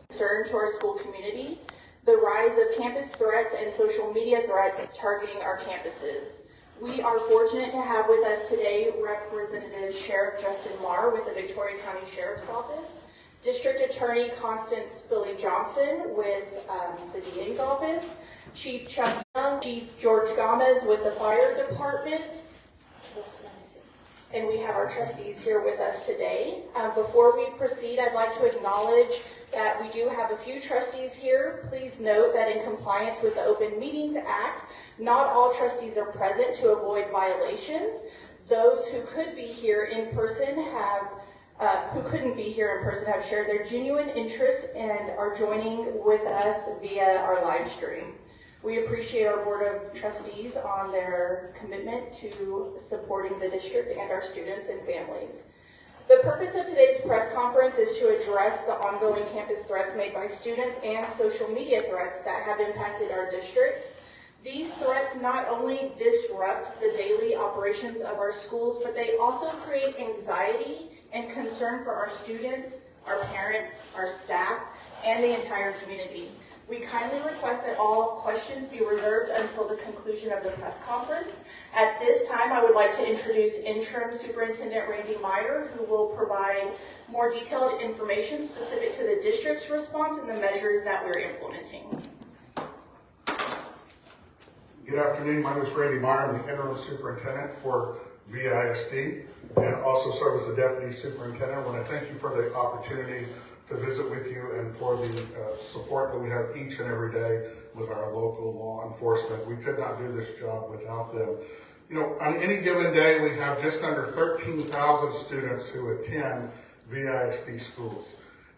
concern to our school community, the rise of campus threats and social media threats targeting our campuses. We are fortunate to have with us today Representative Sheriff Justin Marr with the Victoria County Sheriff's Office, District Attorney Constance Billy Johnson with the DA's office, Chief Chuck Young, Chief George Gomez with the Fire Department, and we have our trustees here with us today. Before we proceed, I'd like to acknowledge that we do have a few trustees here. Please note that in compliance with the Open Meetings Act, not all trustees are present to avoid violations. Those who could be here in person who couldn't be here in person have shared their genuine interest and are joining with us via our live stream. We appreciate our Board of Trustees on their commitment to supporting the district and our students and families. The purpose of today's press conference is to address the ongoing campus threats made by students and social media threats that have impacted our district. These threats not only disrupt the daily operations of our schools, but they also create anxiety and concern for our students, our parents, our staff, and the entire community. We kindly request that all questions be reserved until the conclusion of the press conference. At this time, I would like to introduce Interim Superintendent Randy Meyer, who will provide more detailed information specific to the district's response and the measures that we're implementing. Good afternoon. My name is Randy Meyer. I'm the Interim Superintendent for VISD and also serve as the Deputy Superintendent. I want to thank you for the opportunity to visit with you and for the support that we have each and every day with our local law enforcement. We could not do this job without them. You know, on any given day, we have just under 13,000 students who attend VISD schools.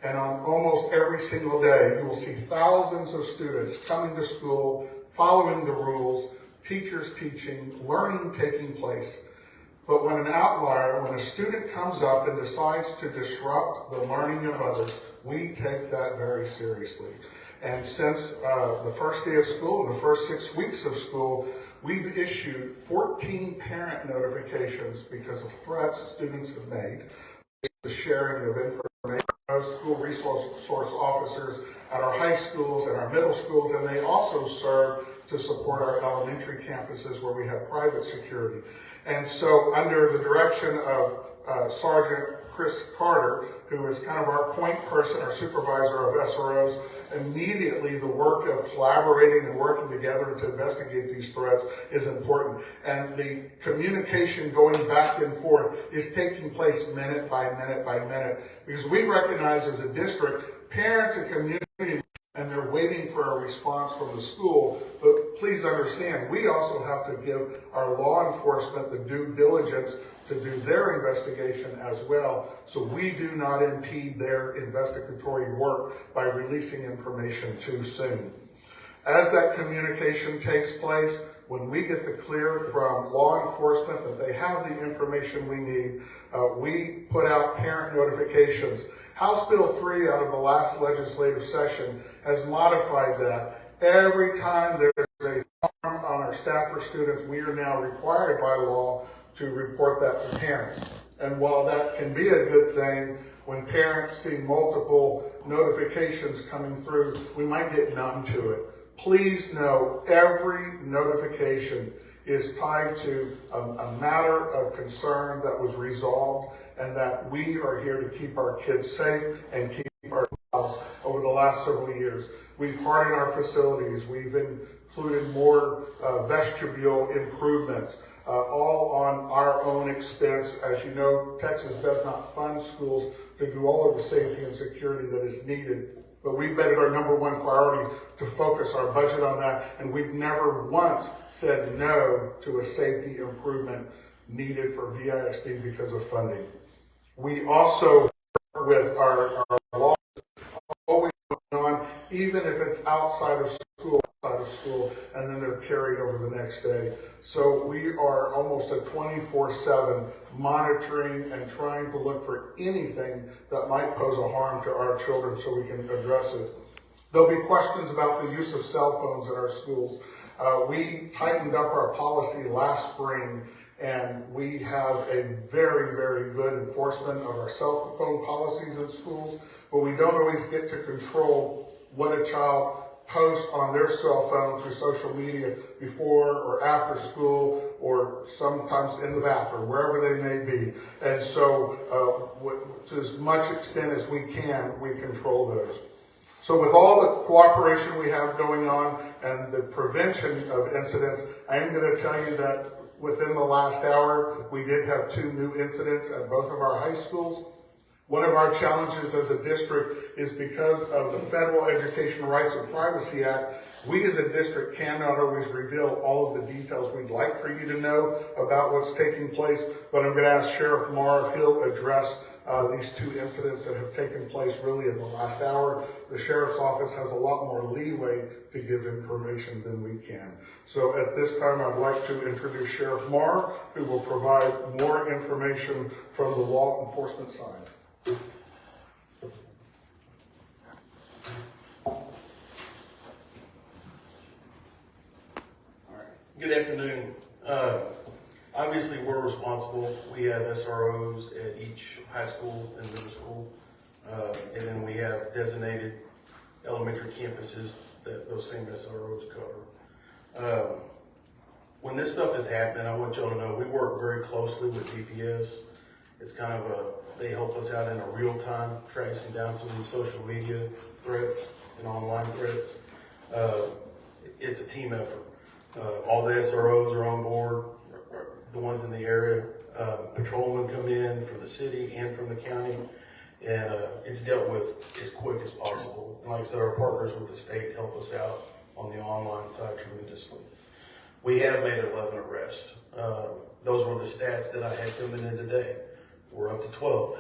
And on almost every single day, you will see thousands of students coming to school, following the rules, teachers teaching, learning taking place. But when an outlier, when a student comes up and decides to disrupt the learning of others, we take that very seriously. And since the first day of school and the first 6 weeks of school, we've issued 14 parent notifications because of threats students have made, the sharing of information, school resource officers at our high schools and our middle schools, and they also serve to support our elementary campuses where we have private security. And so under the direction of Sergeant Chris Carter, who is kind of our point person, our supervisor of SROs, immediately the work of collaborating and working together to investigate these threats is important. And the communication going back and forth is taking place minute by minute by minute, because we recognize as a district, parents and community, and they're waiting for a response from the school. But please understand, we also have to give our law enforcement the due diligence to do their investigation as well, so we do not impede their investigatory work by releasing information too soon. As that communication takes place, when we get the clear from law enforcement that they have the information we need, we put out parent notifications. House Bill 3 out of the last legislative session has modified that. Every time there's a harm on our staff or students, we are now required by law to report that to parents. And while that can be a good thing, when parents see multiple notifications coming through, we might get numb to it. Please know every notification is tied to a matter of concern that was resolved, and that we are here to keep our kids safe and keep our house. Over the last several years, we've hardened our facilities. We've included more vestibule improvements, all on our own expense. As you know, Texas does not fund schools to do all of the safety and security that is needed. But we've made it our number one priority to focus our budget on that, and we've never once said no to a safety improvement needed for VISD because of funding. We also, with our law, always going on, even if it's outside of school, and then they're carried over the next day. So we are almost a 24/7 monitoring and trying to look for anything that might pose a harm to our children so we can address it. There'll be questions about the use of cell phones in our schools. We tightened up our policy last spring, and we have a very, very good enforcement of our cell phone policies in schools. but we don't always get to control what a child posts on their cell phone through social media before or after school, or sometimes in the bathroom, wherever they may be. And so, to as much extent as we can, we control those. So with all the cooperation we have going on and the prevention of incidents, I am going to tell you that within the last hour, we did have 2 new incidents at both of our high schools. One of our challenges as a district is because of the Federal Education Rights and Privacy Act, we as a district cannot always reveal all of the details we'd like for you to know about what's taking place, but I'm going to ask Sheriff Marr if he'll address these 2 incidents that have taken place really in the last hour. The Sheriff's Office has a lot more leeway to give information than we can. So at this time, I'd like to introduce Sheriff Marr, who will provide more information from the law enforcement side. Good afternoon. Obviously, we're responsible. We have SROs at each high school and middle school, and then we have designated elementary campuses that those same SROs cover. When this stuff is happening, I want y'all to know we work very closely with DPS. It's kind of they help us out in a real time, tracing down some of these social media threats and online threats. It's a team effort. All the SROs are on board, the ones in the area. Patrolmen come in from the city and from the county, and it's dealt with as quick as possible. And like I said, our partners with the state help us out on the online side tremendously. We have made 11 arrests. Those were the stats that I had coming in today. We're up to 12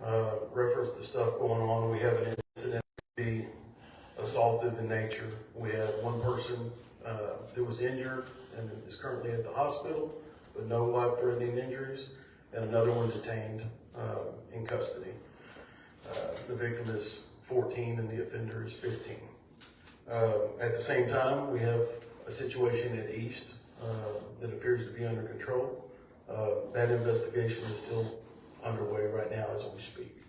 now. Reference the stuff going on. We have an incident be assaultive in nature. We have one person that was injured and is currently at the hospital with no life-threatening injuries, and another one detained in custody. The victim is 14 and the offender is 15. At the same time, we have a situation at East that appears to be under control. That investigation is still underway right now as we speak.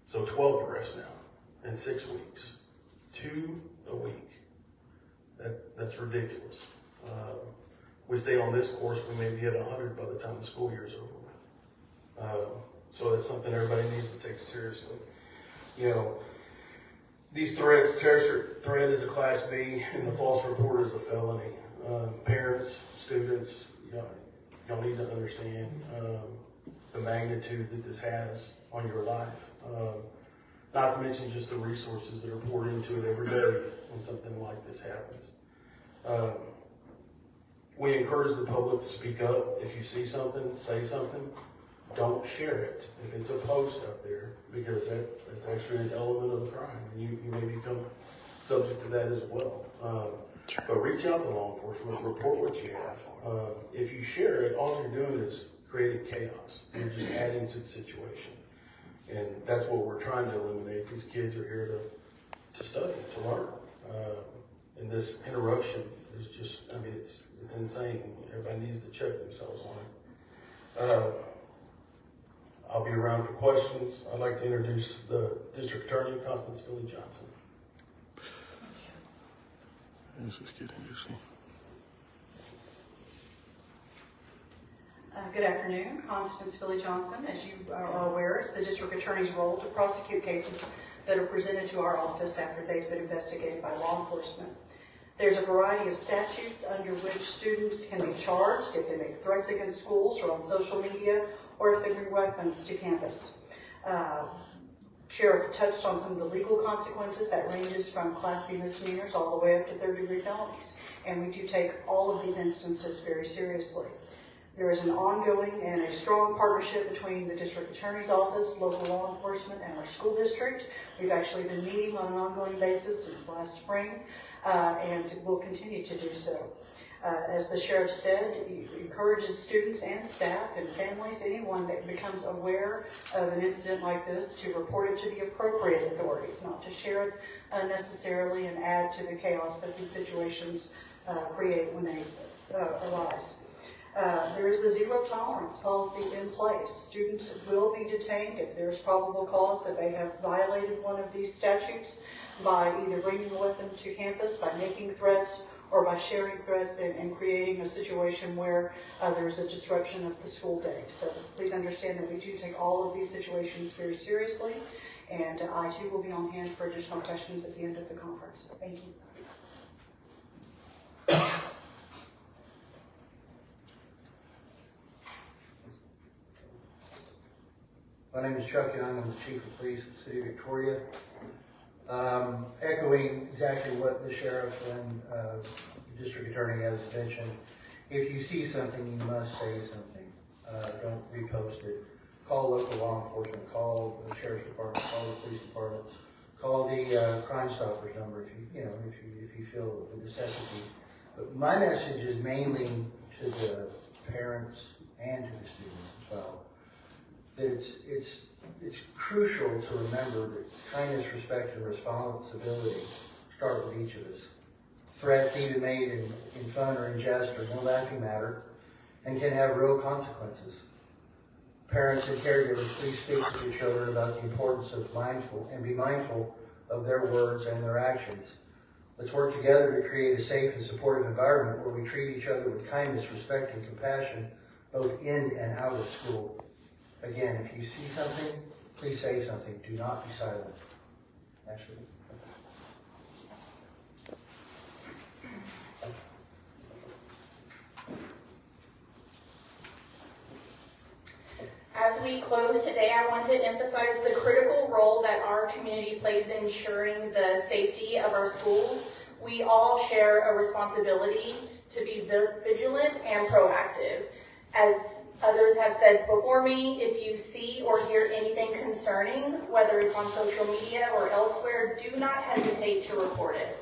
So 12 arrests now in 6 weeks, 2 a week. That's ridiculous. We stay on this course, we may be at 100 by the time the school year is over. So it's something everybody needs to take seriously. You know, these threats, terroristic threat is a Class B, and the false report is a felony. Parents, students, y'all need to understand the magnitude that this has on your life. Not to mention just the resources that are poured into it every day when something like this happens. We encourage the public to speak up. If you see something, say something. Don't share it if it's a post up there, because that's actually an element of the crime, and you may become subject to that as well. But reach out to law enforcement, report what you have. If you share it, all you're doing is creating chaos. You're just adding to the situation. And that's what we're trying to eliminate. These kids are here to study, to learn. And this interruption is just, I mean, it's insane. Everybody needs to check themselves on it. I'll be around for questions. I'd like to introduce the District Attorney, Constance Philly Johnson. This is getting interesting. Good afternoon. Constance Philly Johnson, as you are aware, is the District Attorney's role to prosecute cases that are presented to our office after they've been investigated by law enforcement. There's a variety of statutes under which students can be charged if they make threats against schools or on social media, or if they bring weapons to campus. Sheriff touched on some of the legal consequences. That ranges from Class B misdemeanors all the way up to third-degree felonies. And we do take all of these instances very seriously. There is an ongoing and a strong partnership between the District Attorney's Office, local law enforcement, and our school district. We've actually been meeting on an ongoing basis since last spring, and will continue to do so. As the sheriff said, he encourages students and staff and families, anyone that becomes aware of an incident like this, to report it to the appropriate authorities, not to share it unnecessarily and add to the chaos that these situations create when they arise. There is a zero tolerance policy in place. Students will be detained if there's probable cause that they have violated one of these statutes by either bringing a weapon to campus, by making threats, or by sharing threats and creating a situation where there's a disruption of the school day. So please understand that we do take all of these situations very seriously, and I too will be on hand for additional questions at the end of the conference. Thank you. My name is Chuck Young. I'm the Chief of Police of the City of Victoria. Echoing exactly what the Sheriff and District Attorney has mentioned, if you see something, you must say something. Don't repost it. Call local law enforcement, call the Sheriff's Department, call the Police Department, call the Crime Stoppers number if you feel the necessity. But my message is mainly to the parents and to the students as well. That it's crucial to remember that kindness, respect, and responsibility start with each of us. Threats, even made in fun or in jest, are no laughing matter and can have real consequences. Parents and caregivers, please speak to your children about the importance of be mindful of their words and their actions. Let's work together to create a safe and supportive environment where we treat each other with kindness, respect, and compassion, both in and out of school. Again, if you see something, please say something. Do not be silent. Ashley. As we close today, I want to emphasize the critical role that our community plays in ensuring the safety of our schools. We all share a responsibility to be vigilant and proactive. As others have said before me, if you see or hear anything concerning, whether it's on social media or elsewhere, do not hesitate to report it.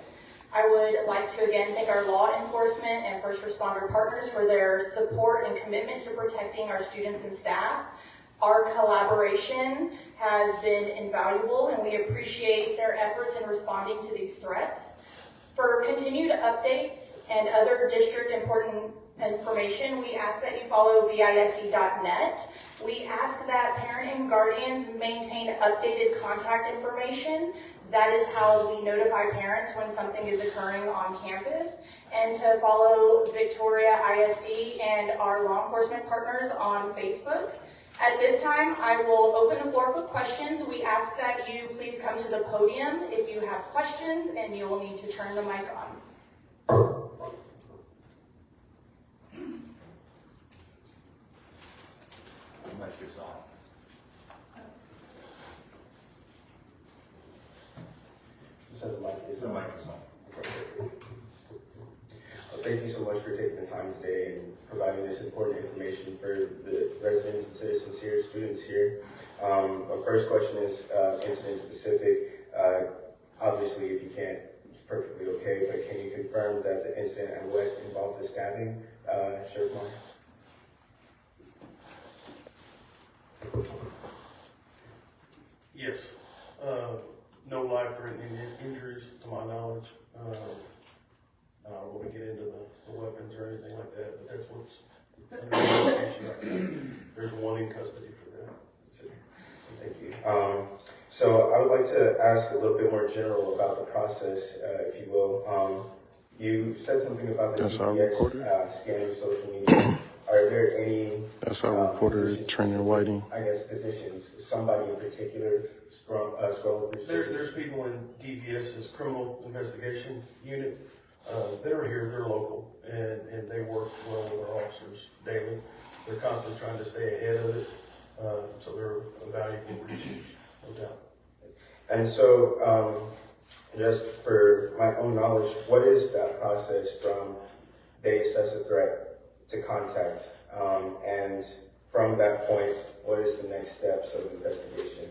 I would like to again thank our law enforcement and first responder partners for their support and commitment to protecting our students and staff. Our collaboration has been invaluable, and we appreciate their efforts in responding to these threats. For continued updates and other district important information, we ask that you follow VISD.net. We ask that parent and guardians maintain updated contact information. That is how we notify parents when something is occurring on campus. And to follow Victoria ISD and our law enforcement partners on Facebook. At this time, I will open the floor for questions. We ask that you please come to the podium if you have questions, and you will need to turn the mic on. Mic is on. You said the mic is on. The mic is on. Well, thank you so much for taking the time today and providing this important information for the residents and citizens here, students here. Our first question is incident specific. Obviously, if you can't, it's perfectly okay, but can you confirm that the incident at West involved the stabbing, Sheriff Meyer? Yes. No life-threatening injuries, to my knowledge. I don't want to get into the weapons or anything like that, but that's what's under investigation right now. There's one in custody for that. Thank you. So I would like to ask a little bit more general about the process, if you will. You said something about the GPS scanning social media. Are there any? That's our reporter, Trainer Whiting. I guess positions, somebody in particular scroll through. There's people in DPS's criminal investigation unit that are here. They're local, and they work well with our officers daily. They're constantly trying to stay ahead of it, so they're a valuable resource, no doubt. And so, just for my own knowledge, what is that process from they assess a threat to contact, and from that point, what is the next steps of investigation?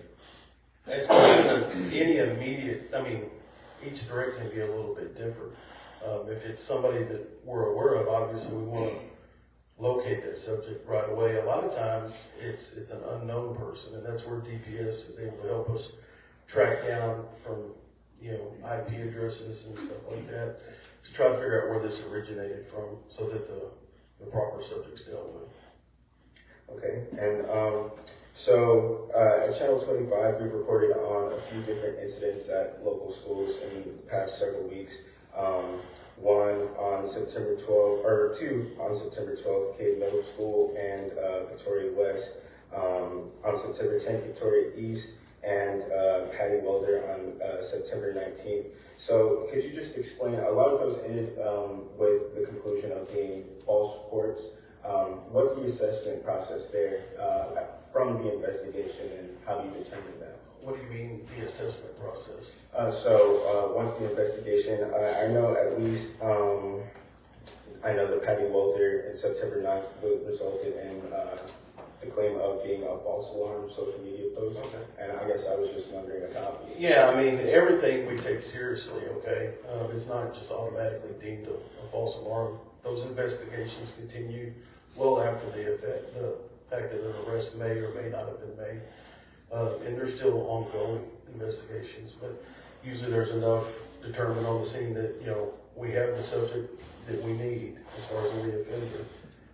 As any immediate, each threat can be a little bit different. If it's somebody that we're aware of, obviously we want to locate that subject right away. A lot of times it's an unknown person, and that's where DPS is able to help us track down from IP addresses and stuff like that to try to figure out where this originated from, so that the the proper subjects dealt with. Okay, and so at Channel 25, we've reported on a few different incidents at local schools in the past several weeks. One on September 12th, or two on September 12th, Cade Middle School and Victoria West. On September 10th, Victoria East and Patty Welder on September 19th. So could you just explain, a lot of those ended with the conclusion of being false reports. What's the assessment process there from the investigation, and how do you determine that? What do you mean, the assessment process? So once the investigation, I know at least, I know that Patty Welder in September 9th resulted in the claim of being a false alarm social media post. Okay. And I guess I was just wondering about. Yeah, I mean, everything we take seriously, okay? It's not just automatically deemed a false alarm. Those investigations continue well after the fact that an arrest may or may not have been made. And there's still ongoing investigations, but usually there's enough determined on the scene that, you know, we have the subject that we need as far as the offender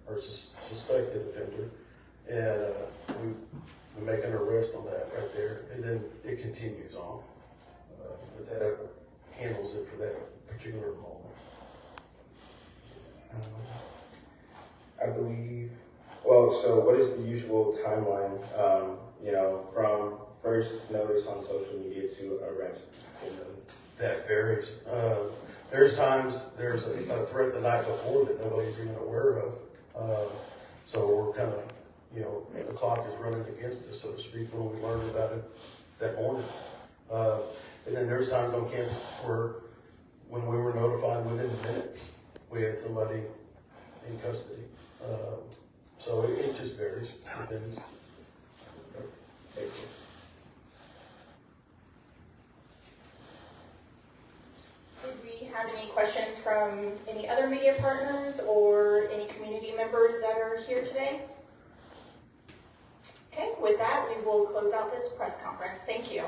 or suspected offender. And we make an arrest on that right there, and then it continues on. But that handles it for that particular moment. I believe, well, so what is the usual timeline, you know, from first notice on social media to arrest? That varies. There's times there's a threat the night before that nobody's even aware of. So we're kind of, you know, the clock is running against us, so to speak, when we learned about it that morning. And then there's times on campus where, when we were notified within minutes, we had somebody in custody. So it just varies. Depends. Thank you. Did we have any questions from any other media partners or any community members that are here today? Okay, with that, we will close out this press conference. Thank you.